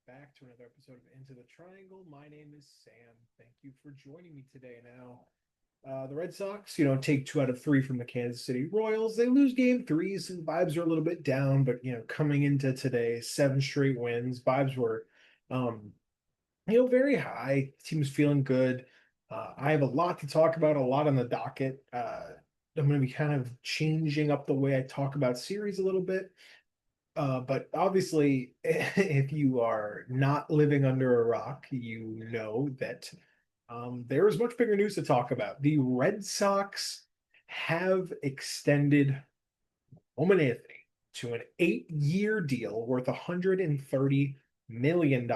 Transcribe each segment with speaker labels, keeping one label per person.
Speaker 1: Back to another episode of Into the Triangle. My name is Sam. Thank you for joining me today. The Red Sox, take 2 out of 3 from the Kansas City Royals. They lose game threes, and vibes are a little bit down. But coming into today, 7 straight wins. Vibes were, um, very high. The team's feeling good. I have a lot to talk about, a lot on the docket. I'm going to be kind of changing up the way I talk about series a little bit. But obviously, if you are not living under a rock, you know that there is much bigger news to talk about. The Red Sox have extended Roman Anthony to an 8-year deal worth $130 million.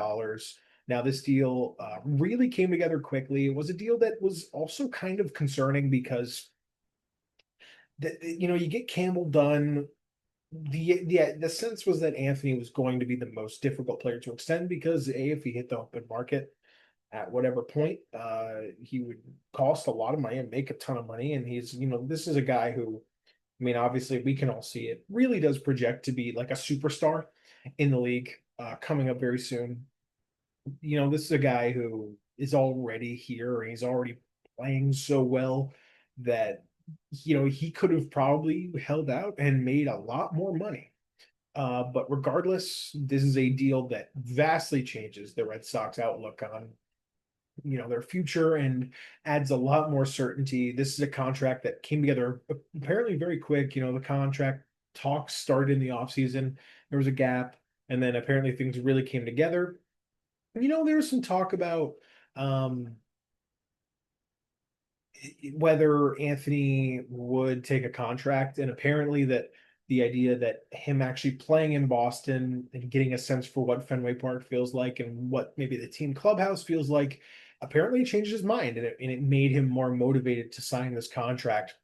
Speaker 1: Now, this deal really came together quickly. It was a deal that was also kind of concerning because you get Campbell done. The sense was that Anthony was going to be the most difficult player to extend because if he hit the open market at whatever point, he would cost a lot of money and make a ton of money. And this is a guy who, I mean, obviously we can all see it, really does project to be like a superstar in the league coming up very soon. This is a guy who is already here and he's already playing so well that he could have probably held out and made a lot more money. But regardless, this is a deal that vastly changes the Red Sox outlook on their future and adds a lot more certainty. This is a contract that came together apparently very quick. The contract talks started in the offseason. There was a gap, and then apparently things really came together. There was some talk about um, whether Anthony would take a contract, and apparently that the idea that him actually playing in Boston and getting a sense for what Fenway Park feels like and what maybe the team clubhouse feels like apparently changed his mind, and it made him more motivated to sign this contract.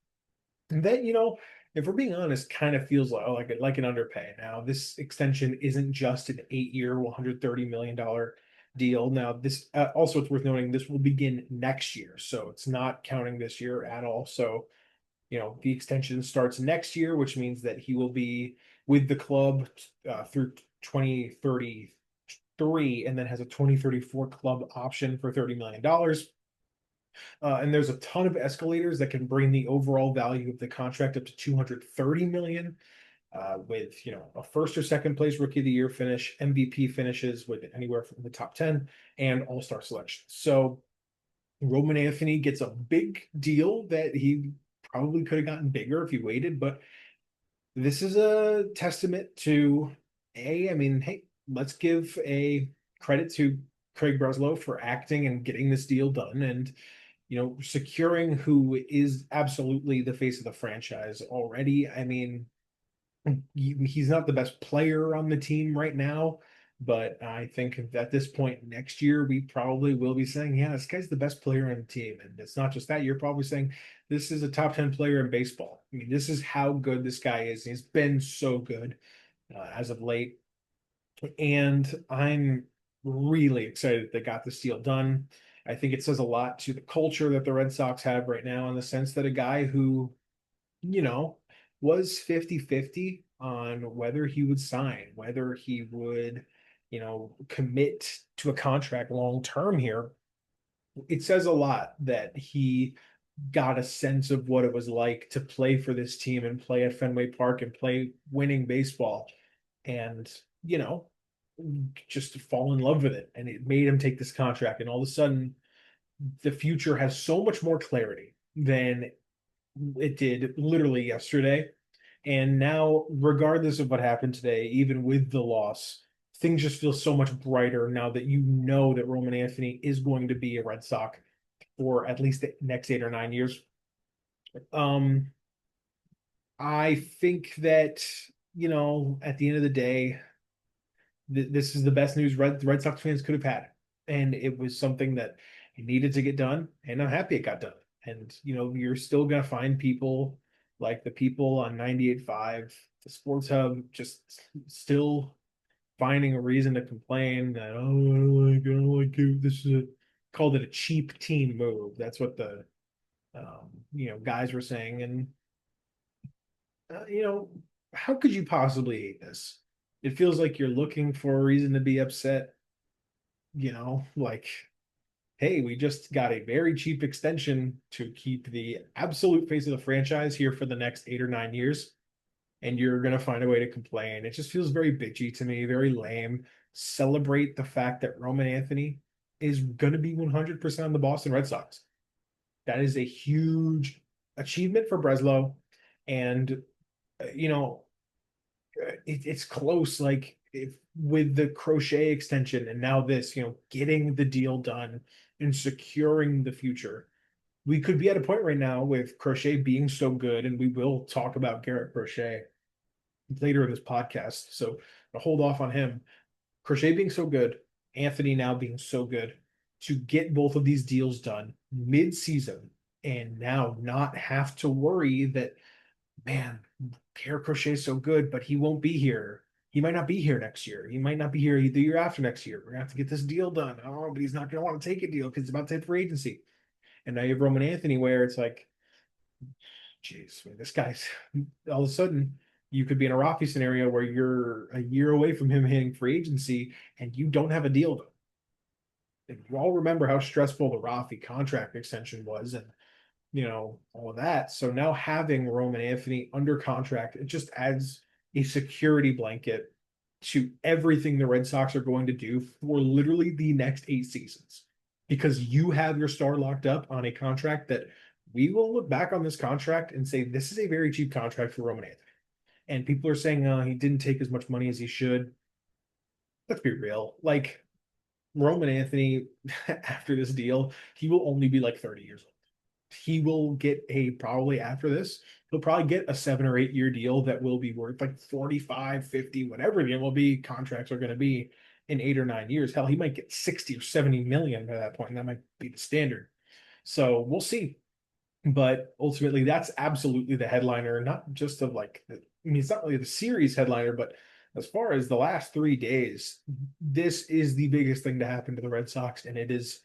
Speaker 1: And that, if we're being honest, kind of feels like an underpay. Now, this extension isn't just an 8-year, $130 million deal. Now, this also it's worth noting this will begin next year, so it's not counting this year at all. So, the extension starts next year, which means that he will be with the club through 2033, and then has a 2034 club option for $30 million. And there's a ton of escalators that can bring the overall value of the contract up to 230 million, with a first or second place rookie of the year finish, MVP finishes with anywhere from the top 10, and all-star selection. So Roman Anthony gets a big deal that he probably could have gotten bigger if he waited, but this is a testament to I mean, hey, let's give a credit to Craig Breslow for acting and getting this deal done, and securing who is absolutely the face of the franchise already. I mean, he's not the best player on the team right now, but I think at this point next year, we probably will be saying, yeah, this guy's the best player on the team. And it's not just that, you're probably saying this is a top 10 player in baseball. I mean, this is how good this guy is. He's been so good as of late. And I'm really excited that they got this deal done. I think it says a lot to the culture that the Red Sox have right now, in the sense that a guy who, you know, was 50-50 on whether he would sign, whether he would, commit to a contract long term here. It says a lot that he got a sense of what it was like to play for this team and play at Fenway Park and play winning baseball, and, you know, just to fall in love with it. And it made him take this contract. And all of a sudden, the future has so much more clarity than it did literally yesterday. And now, regardless of what happened today, even with the loss, things just feel so much brighter now that you know that Roman Anthony is going to be a Red Sox for at least the next 8 or 9 years. Um, I think that, at the end of the day, this is the best news Red Sox fans could have had. And it was something that needed to get done. And I'm happy it got done. And, you're still going to find people like the people on 98.5, the Sports Hub, just still finding a reason to complain that, oh, I don't like it. This is called it a cheap team move. That's what the, guys were saying. And, uh, you know, how could you possibly hate this? It feels like you're looking for a reason to be upset, like, hey, we just got a very cheap extension to keep the absolute face of the franchise here for the next 8 or 9 years, and you're gonna find a way to complain. It just feels very bitchy to me, very lame. Celebrate the fact that Roman Anthony is gonna be 100% on the Boston Red Sox. That is a huge achievement for Breslow, and you know it's close. Like if with the Crochet extension and now this, getting the deal done and securing the future, we could be at a point right now with Crochet being so good, and we will talk about Garrett Crochet later in this podcast. So to hold off on him, Crochet being so good, Anthony now being so good, to get both of these deals done mid-season and now not have to worry that, man, Garrett Crochet's so good, but he won't be here. He might not be here next year. He might not be here the year after next year. We're gonna have to get this deal done. Oh, but he's not gonna want to take a deal because it's about to hit free agency. And now you have Roman Anthony, where it's like, geez, man, this guy's all of a sudden you could be in a Rafi scenario where you're a year away from him hitting free agency and you don't have a deal done. And you all remember how stressful the Rafi contract extension was, and all of that. So now having Roman Anthony under contract, it just adds a security blanket to everything the Red Sox are going to do for literally the next 8 seasons. Because you have your star locked up on a contract that we will look back on this contract and say, this is a very cheap contract for Roman Anthony. And people are saying he didn't take as much money as he should. Let's be real. Like Roman Anthony, after this deal, he will only be like 30 years old. He will get probably after this, he'll probably get a 7 or 8 year deal that will be worth like 45, 50, whatever the MLB contracts are going to be in 8 or 9 years. Hell, he might get 60 or 70 million by that point, and that might be the standard. So we'll see. But ultimately, that's absolutely the headliner, not just of like, it's not really the series headliner, but as far as the last 3 days, this is the biggest thing to happen to the Red Sox, and it is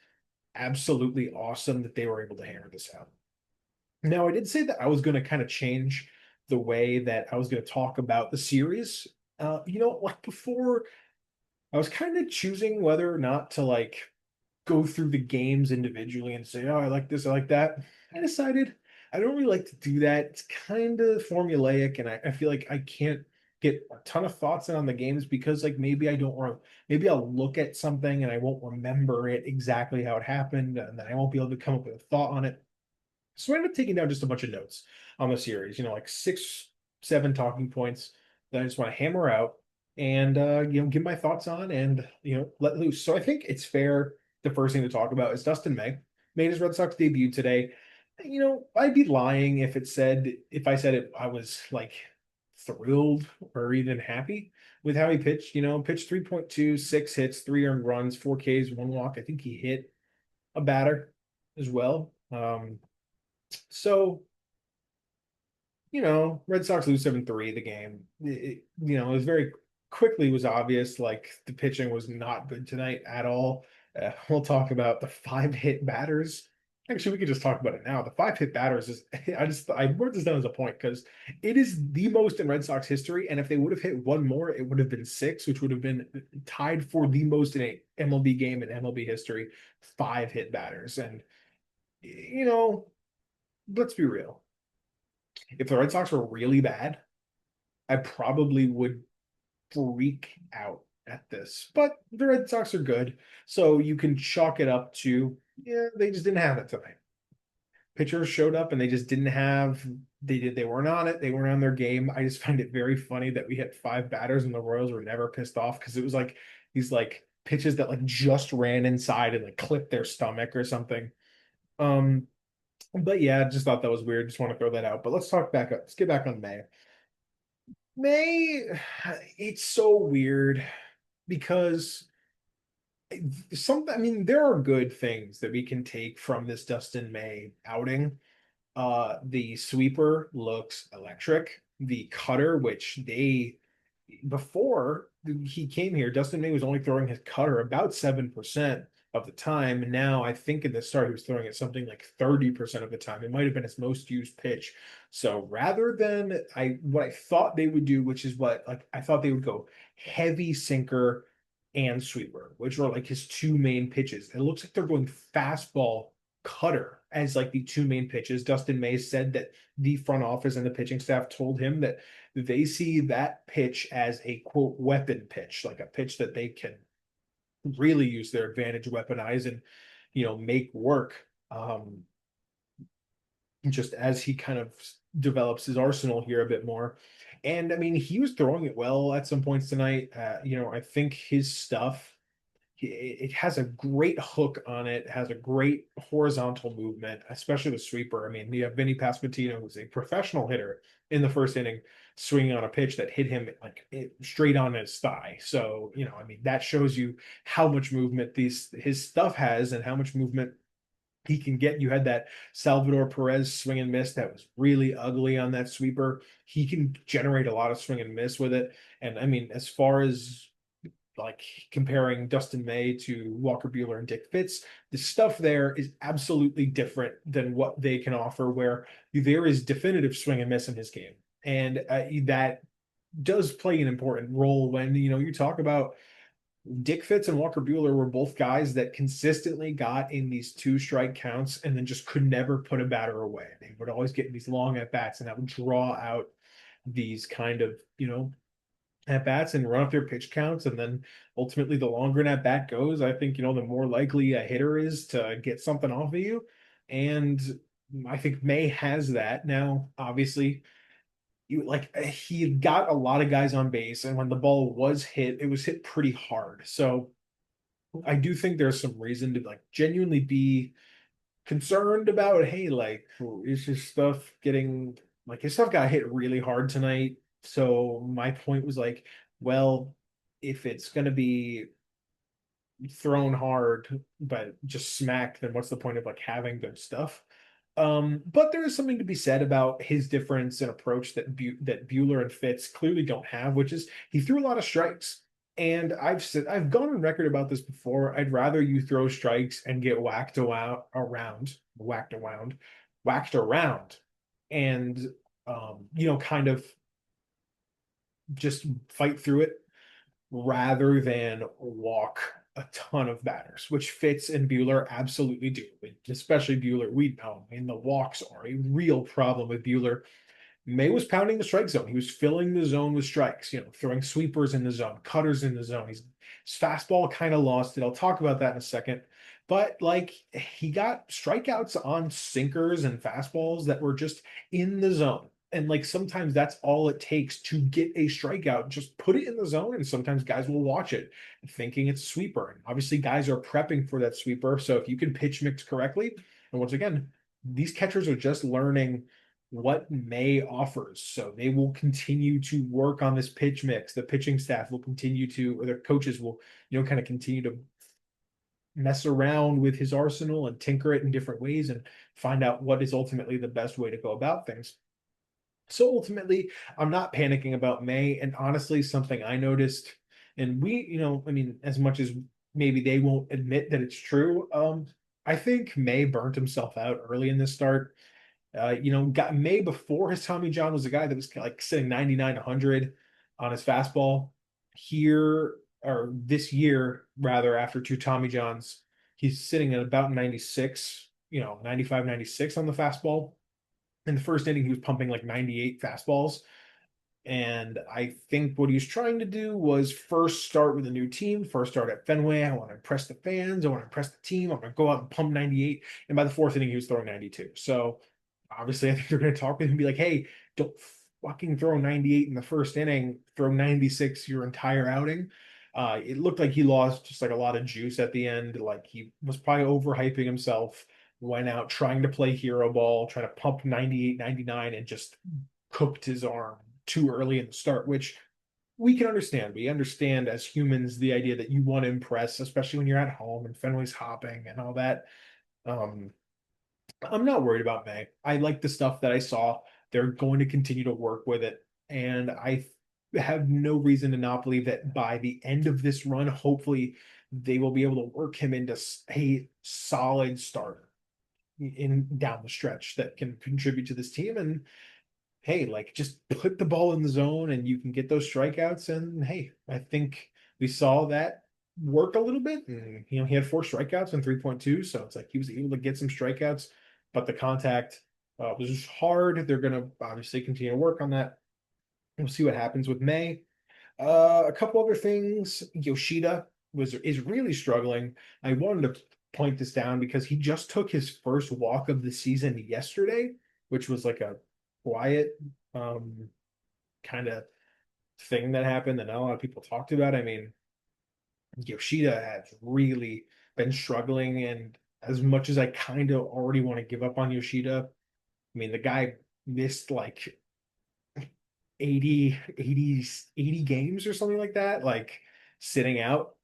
Speaker 1: absolutely awesome that they were able to hammer this out. Now, I did say that I was going to kind of change the way that I was going to talk about the series. Like before, I was kind of choosing whether or not to like go through the games individually and say, oh, I like this, I like that. I decided I don't really like to do that. It's kind of formulaic, and I feel like I can't get a ton of thoughts in on the games because like maybe I don't want maybe I'll look at something and I won't remember it exactly how it happened, and then I won't be able to come up with a thought on it. So I ended up taking down just a bunch of notes on the series, like 6, 7 talking points that I just want to hammer out and give my thoughts on and let loose. So I think it's fair. The first thing to talk about is Dustin May made his Red Sox debut today. I'd be lying if I said it I was like thrilled or even happy with how he pitched. Pitched 3.2, 6 hits, 3 earned runs, 4 Ks, 1 walk. I think he hit a batter as well. So, Red Sox lose 7-3 the game. It was very quickly was obvious like the pitching was not good tonight at all. We'll talk about the 5 hit batters. Actually, we could just talk about it now. The 5 hit batters is I wrote this down as a point because it is the most in Red Sox history. And if they would have hit one more, it would have been 6, which would have been tied for the most in a MLB game in MLB history. 5 hit batters. And let's be real. If the Red Sox were really bad, I probably would freak out at this. But the Red Sox are good, so you can chalk it up to, yeah, they just didn't have it tonight. Pitchers showed up and they just didn't have they weren't on it, they weren't on their game. I just find it very funny that we had 5 batters and the Royals were never pissed off because it was like these like pitches that like just ran inside and like clipped their stomach or something. Um, but yeah, just thought that was weird. Just want to throw that out. But let's talk back up. Let's get back on May. May, it's so weird because I mean, there are good things that we can take from this Dustin May outing. The sweeper looks electric. The cutter, which before he came here, Dustin May was only throwing his cutter about 7%. of the time. Now I think in the start he was throwing it something like 30% of the time. It might have been his most used pitch. So rather than I what I thought they would do, which is what like I thought they would go heavy sinker and sweeper, which are like his two main pitches. It looks like they're going fastball cutter as like the two main pitches. Dustin May said that the front office and the pitching staff told him that they see that pitch as a quote weapon pitch, like a pitch that they can really use their advantage, weaponize, and make work. Just as he kind of develops his arsenal here a bit more. And I mean, he was throwing it well at some points tonight. I think his stuff it has a great hook on it, has a great horizontal movement, especially the sweeper. I mean, you have Vinny Pasquantino, who's a professional hitter in the first inning, swinging on a pitch that hit him like straight on his thigh. So, I mean, that shows you how much movement his stuff has and how much movement he can get. You had that Salvador Perez swing and miss that was really ugly on that sweeper. He can generate a lot of swing and miss with it. And I mean, as far as like comparing Dustin May to Walker Buehler and Dick Fitz, the stuff there is absolutely different than what they can offer, where there is definitive swing and miss in his game. And that does play an important role when, you talk about Dick Fitz and Walker Buehler were both guys that consistently got in these two strike counts and then just could never put a batter away. They would always get these long at bats, and that would draw out these kind of, at bats and run up their pitch counts. And then ultimately, the longer an at bat goes, I think, the more likely a hitter is to get something off of you. And I think May has that. Now, obviously, he got a lot of guys on base, and when the ball was hit, it was hit pretty hard. So I do think there's some reason to like genuinely be concerned about, hey, like, is his stuff getting like his stuff got hit really hard tonight. So my point was like, well, if it's gonna be thrown hard but just smacked, then what's the point of like having good stuff? But there is something to be said about his difference in approach that Bueller and Fitz clearly don't have, which is he threw a lot of strikes. And I've gone on record about this before. I'd rather you throw strikes and get whacked around, and kind of just fight through it rather than walk a ton of batters, which Fitz and Bueller absolutely do. Especially Bueller, we know, and the walks are a real problem with Bueller. May was pounding the strike zone. He was filling the zone with strikes, throwing sweepers in the zone, cutters in the zone. His fastball kind of lost it. I'll talk about that in a second. But like he got strikeouts on sinkers and fastballs that were just in the zone. And like sometimes that's all it takes to get a strikeout. Just put it in the zone, and sometimes guys will watch it thinking it's a sweeper. And obviously, guys are prepping for that sweeper. So if you can pitch mix correctly, and once again, these catchers are just learning what May offers. So they will continue to work on this pitch mix. The pitching staff will continue to, or their coaches will, kind of continue to mess around with his arsenal and tinker it in different ways and find out what is ultimately the best way to go about things. So ultimately, I'm not panicking about May. And honestly, something I noticed, and we, I mean, as much as maybe they won't admit that it's true, I think May burnt himself out early in this start. Got May before his Tommy John was a guy that was like sitting 99, 100 on his fastball. Here, or this year, rather, after two Tommy Johns, he's sitting at about 96, 95, 96 on the fastball. In the first inning, he was pumping like 98 fastballs. And I think what he was trying to do was first start with a new team, first start at Fenway. I want to impress the fans. I want to impress the team. I'm going to go out and pump 98. And by the fourth inning, he was throwing 92. So obviously, I think they're going to talk with him and be like, hey, don't fucking throw 98 in the first inning, throw 96 your entire outing. It looked like he lost just like a lot of juice at the end. Like he was probably overhyping himself, went out trying to play hero ball, trying to pump 98, 99, and just cooked his arm too early in the start, which we can understand. We understand as humans the idea that you want to impress, especially when you're at home and Fenway's hopping and all that. Um, I'm not worried about May. I like the stuff that I saw. They're going to continue to work with it. And I have no reason to not believe that by the end of this run, hopefully they will be able to work him into a solid starter in down the stretch that can contribute to this team. And hey, like just put the ball in the zone and you can get those strikeouts. And hey, I think we saw that work a little bit. And, he had 4 strikeouts and 3.2. So it's like he was able to get some strikeouts, but the contact was just hard. They're going to obviously continue to work on that. We'll see what happens with May. A couple other things. Yoshida is really struggling. I wanted to point this down because he just took his first walk of the season yesterday, which was like a quiet kind of thing that happened that not a lot of people talked about. I mean, Yoshida has really been struggling, and as much as I kind of already want to give up on Yoshida, I mean, the guy missed like 80 games or something like that, like sitting out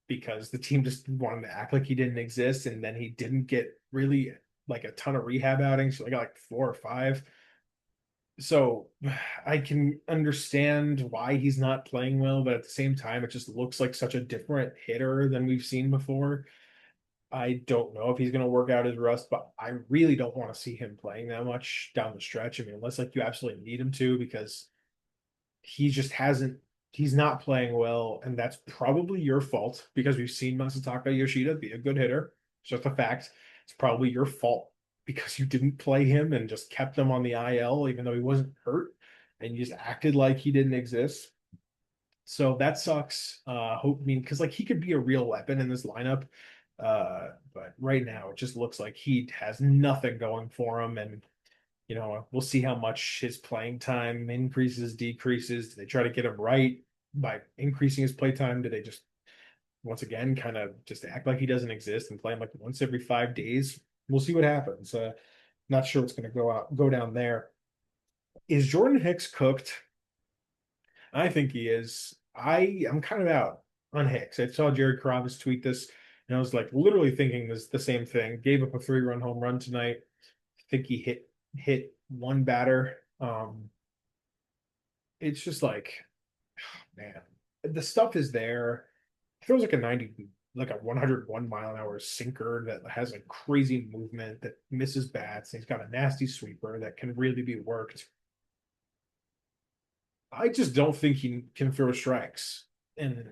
Speaker 1: because the team just wanted to act like he didn't exist. And then he didn't get really like a ton of rehab outings. So I got like 4 or 5. So I can understand why he's not playing well, but at the same time, it just looks like such a different hitter than we've seen before. I don't know if he's going to work out his rust, but I really don't want to see him playing that much down the stretch. I mean, unless like you absolutely need him to, because he just hasn't, he's not playing well, and that's probably your fault because we've seen Masataka Yoshida be a good hitter. It's just a fact. It's probably your fault because you didn't play him and just kept him on the IL even though he wasn't hurt, and you just acted like he didn't exist. So that sucks. I mean, because like he could be a real weapon in this lineup. But right now it just looks like he has nothing going for him. And we'll see how much his playing time increases, decreases. Do they try to get him right by increasing his play time? Do they just once again kind of just act like he doesn't exist and play him like once every 5 days? We'll see what happens. Not sure what's going to go down there. Is Jordan Hicks cooked? I think he is. I'm kind of out on Hicks. I saw Jared Carrabis tweet this, and I was like literally thinking this the same thing. Gave up a 3-run home run tonight. I think he hit one batter. It's just like, man, the stuff is there. He throws like a 90, like a 101 mile an hour sinker that has a crazy movement that misses bats. And he's got a nasty sweeper that can really be worked. I just don't think he can throw strikes. And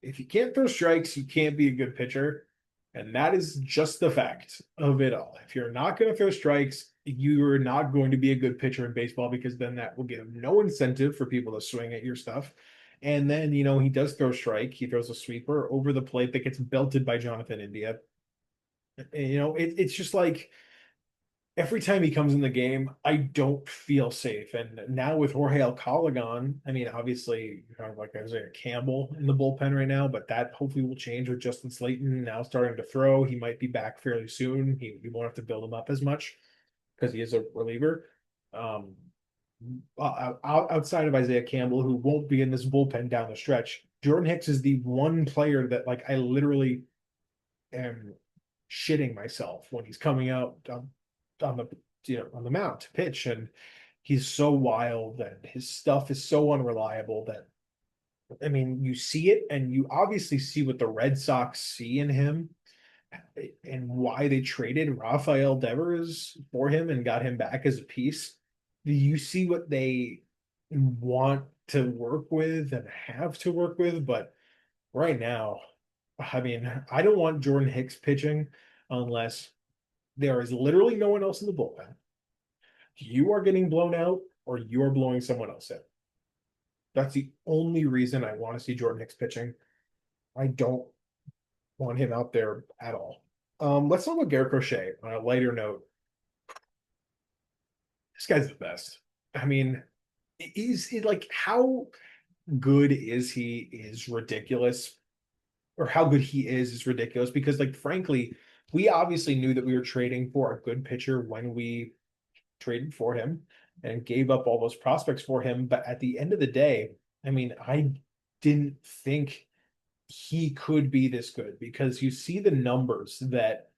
Speaker 1: if you can't throw strikes, you can't be a good pitcher. And that is just the fact of it all. If you're not going to throw strikes, you're not going to be a good pitcher in baseball because then that will give no incentive for people to swing at your stuff. And then, he does throw strike. He throws a sweeper over the plate that gets belted by Jonathan India. And, it's just like every time he comes in the game, I don't feel safe. And now with Jorge Alcala gone, I mean, obviously, you have like Isaiah Campbell in the bullpen right now, but that hopefully will change with Justin Slayton now starting to throw. He might be back fairly soon. We won't have to build him up as much because he is a reliever. Um, Outside of Isaiah Campbell, who won't be in this bullpen down the stretch, Jordan Hicks is the one player that like I literally am shitting myself when he's coming out on the on the mound to pitch, and he's so wild and his stuff is so unreliable that I mean you see it and you obviously see what the Red Sox see in him and why they traded Rafael Devers for him and got him back as a piece. You see what they want to work with and have to work with, but right now, I mean, I don't want Jordan Hicks pitching unless there is literally no one else in the bullpen. You are getting blown out or you're blowing someone else in. That's the only reason I want to see Jordan Hicks pitching. I don't want him out there at all. Let's talk about Garrett Crochet on a lighter note. This guy's the best. I mean, he like how good is he is ridiculous, or how good he is ridiculous because, like, frankly, we obviously knew that we were trading for a good pitcher when we traded for him and gave up all those prospects for him. But at the end of the day, I mean, I didn't think he could be this good because you see the numbers that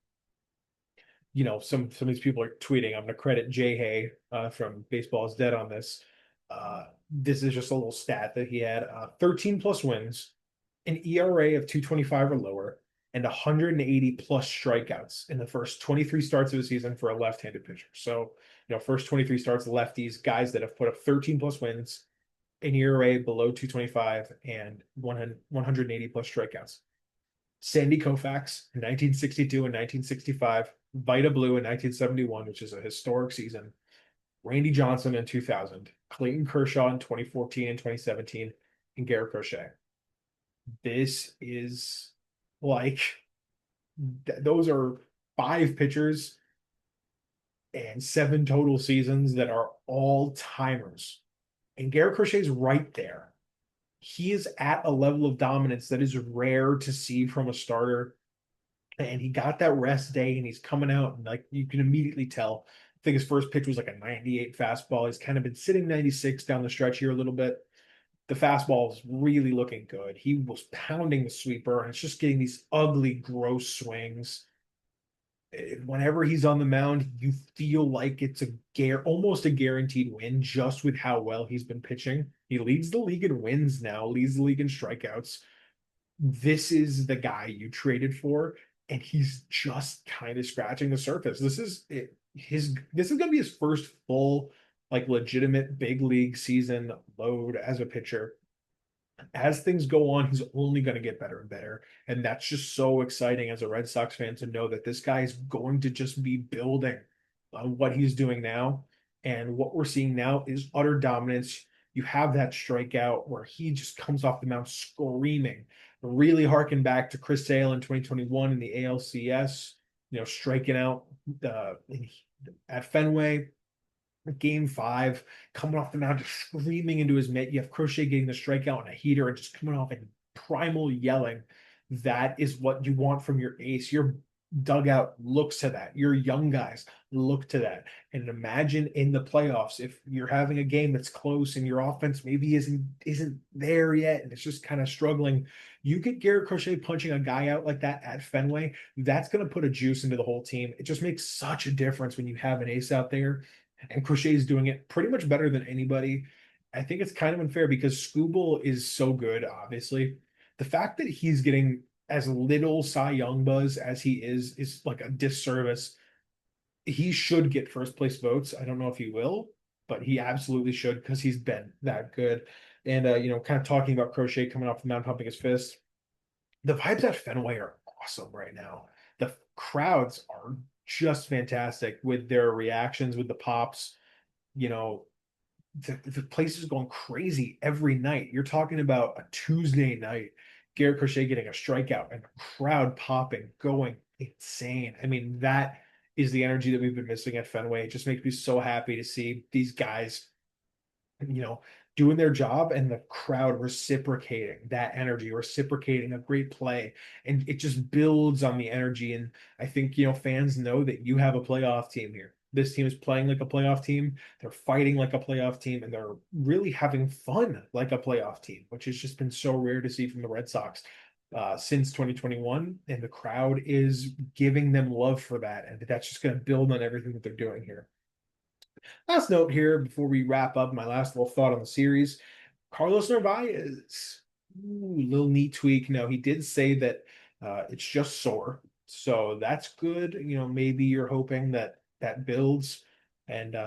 Speaker 1: some of these people are tweeting. I'm going to credit Jay Hay from Baseball is Dead on this. This is just a little stat that he had 13 plus wins, an ERA of 2.25 or lower, and 180 plus strikeouts in the first 23 starts of the season for a left-handed pitcher. So, first 23 starts, lefties, guys that have put up 13 plus wins, an ERA below 225, and 180 plus strikeouts. Sandy Koufax in 1962 and 1965, Vita Blue in 1971, which is a historic season, Randy Johnson in 2000, Clayton Kershaw in 2014 and 2017, and Garrett Crochet. This is like those are five pitchers and seven total seasons that are all timers. And Garrett Crochet is right there. He is at a level of dominance that is rare to see from a starter. And he got that rest day and he's coming out and like you can immediately tell. I think his first pitch was like a 98 fastball. He's kind of been sitting 96 down the stretch here a little bit. The fastball is really looking good. He was pounding the sweeper and it's just getting these ugly, gross swings. Whenever he's on the mound, you feel like it's almost a guaranteed win just with how well he's been pitching. He leads the league in wins now, leads the league in strikeouts. This is the guy you traded for, and he's just kind of scratching the surface. This is gonna be his first full, like legitimate big league season load as a pitcher. As things go on, he's only going to get better and better. And that's just so exciting as a Red Sox fan to know that this guy is going to just be building on what he's doing now. And what we're seeing now is utter dominance. You have that strikeout where he just comes off the mound screaming, really harken back to Chris Sale in 2021 in the ALCS, striking out at Fenway. Game five, coming off the mound, just screaming into his mitt. You have Crochet getting the strikeout and a heater and just coming off and primal yelling. That is what you want from your ace. Your dugout looks to that. Your young guys look to that. And imagine in the playoffs, if you're having a game that's close and your offense maybe isn't there yet and it's just kind of struggling, you get Garrett Crochet punching a guy out like that at Fenway, that's going to put a juice into the whole team. It just makes such a difference when you have an ace out there and Crochet is doing it pretty much better than anybody. I think it's kind of unfair because Scooble is so good, obviously. The fact that he's getting as little Cy Young buzz as he is like a disservice. He should get first place votes. I don't know if he will, but he absolutely should because he's been that good. And kind of talking about Crochet coming off the mound, pumping his fist. The vibes at Fenway are awesome right now. The crowds are just fantastic with their reactions, with the pops. You know, the place is going crazy every night. You're talking about a Tuesday night, Garrett Crochet getting a strikeout and the crowd popping, going insane. I mean, that is the energy that we've been missing at Fenway. It just makes me so happy to see these guys, you know, doing their job and the crowd reciprocating that energy, reciprocating a great play. And it just builds on the energy. And I think, fans know that you have a playoff team here. This team is playing like a playoff team. They're fighting like a playoff team, and they're really having fun like a playoff team, which has just been so rare to see from the Red Sox since 2021. And the crowd is giving them love for that. And that's just going to build on everything that they're doing here. Last note here before we wrap up, my last little thought on the series. Carlos Narvaez, little knee tweak. No, he did say that it's just sore. So that's good. Maybe you're hoping that that builds. And,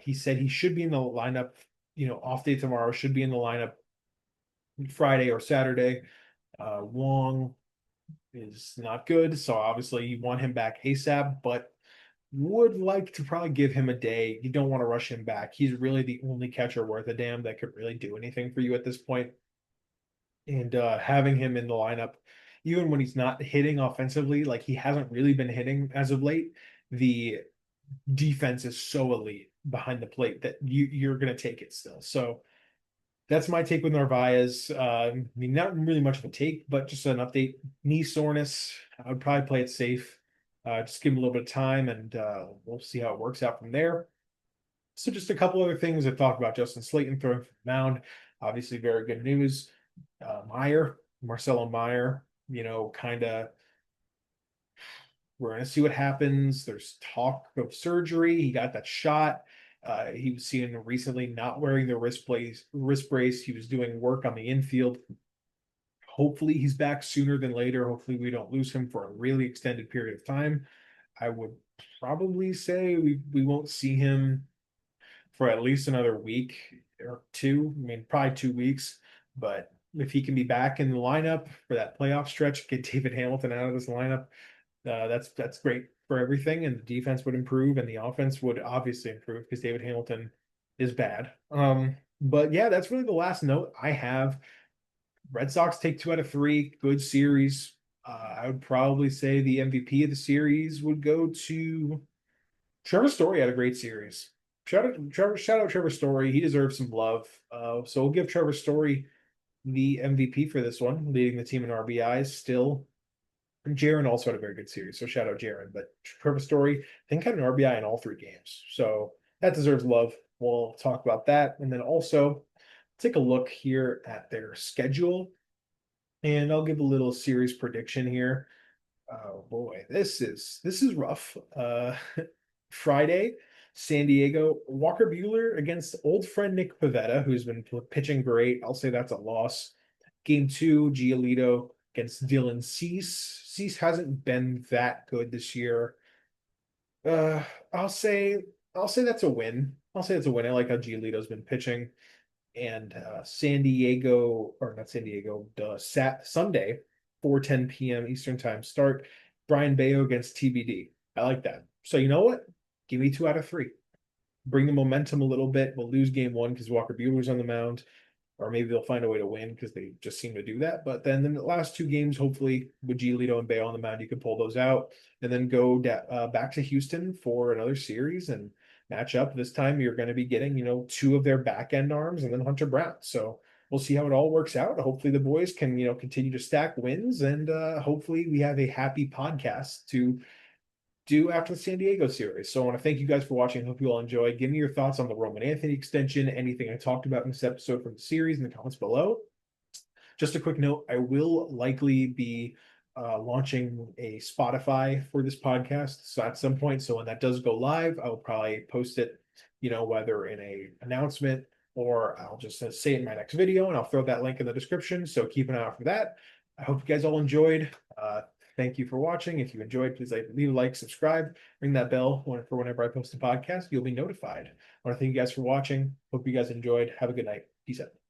Speaker 1: he said he should be in the lineup, off day tomorrow, should be in the lineup Friday or Saturday. Wong is not good. So obviously you want him back ASAP, but would like to probably give him a day. You don't want to rush him back. He's really the only catcher worth a damn that could really do anything for you at this point. And having him in the lineup, even when he's not hitting offensively, like he hasn't really been hitting as of late, the defense is so elite behind the plate that you're going to take it still. So that's my take with Narvaez. I mean, not really much of a take, but just an update. Knee soreness. I would probably play it safe. Just give him a little bit of time, and we'll see how it works out from there. So, just a couple other things I've talked about. Justin Slayton throwing from the mound, obviously very good news. Marcelo Meyer, kind of. We're going to see what happens. There's talk of surgery. He got that shot. He was seen recently not wearing the wrist brace. He was doing work on the infield. Hopefully he's back sooner than later. Hopefully we don't lose him for a really extended period of time. I would probably say we won't see him for at least another week or two. I mean, probably 2 weeks. But if he can be back in the lineup for that playoff stretch, get David Hamilton out of this lineup, that's great for everything. And the defense would improve, and the offense would obviously improve because David Hamilton is bad. But yeah, that's really the last note I have. Red Sox take 2 out of 3. Good series. I would probably say the MVP of the series would go to Trevor Story. Had a great series. Shout out Trevor Story. He deserves some love. So we'll give Trevor Story the MVP for this one, leading the team in RBIs still. And Jaron also had a very good series. So shout out Jaron. But Trevor Story, I think, had an RBI in all 3 games. So that deserves love. We'll talk about that. And then also take a look here at their schedule. And I'll give a little series prediction here. Oh boy, this is rough. Friday, San Diego, Walker Buehler against old friend Nick Pivetta, who's been pitching great. I'll say that's a loss. Game 2, Giolito against Dylan Cease. Cease hasn't been that good this year. Uh, I'll say I'll say that's a win. I'll say it's a win. I like how Giolito's been pitching. And San Diego, or not San Diego, Sunday, 4:10 p.m. Eastern time start. Brian Bayo against TBD. I like that. So you know what? Give me 2 out of 3. Bring the momentum a little bit. We'll lose game 1 because Walker Buehler's on the mound, or maybe they'll find a way to win because they just seem to do that. But then in the last 2 games, hopefully with Giolito and Bayo on the mound, you can pull those out and then go back to Houston for another series and match up. This time you're going to be getting, 2 of their back end arms and then Hunter Brown. So we'll see how it all works out. Hopefully the boys can, continue to stack wins, and hopefully we have a happy podcast to do after the San Diego series. So I want to thank you guys for watching. I hope you all enjoyed. Give me your thoughts on the Roman Anthony extension, anything I talked about in this episode from the series in the comments below. Just a quick note, I will likely be launching a Spotify for this podcast. So at some point, so when that does go live, I will probably post it, whether in a announcement or I'll just say it in my next video, and I'll throw that link in the description. So keep an eye out for that. I hope you guys all enjoyed. Thank you for watching. If you enjoyed, please leave a like, subscribe, ring that bell for whenever I post a podcast. You'll be notified. I want to thank you guys for watching. Hope you guys enjoyed. Have a good night. Peace out.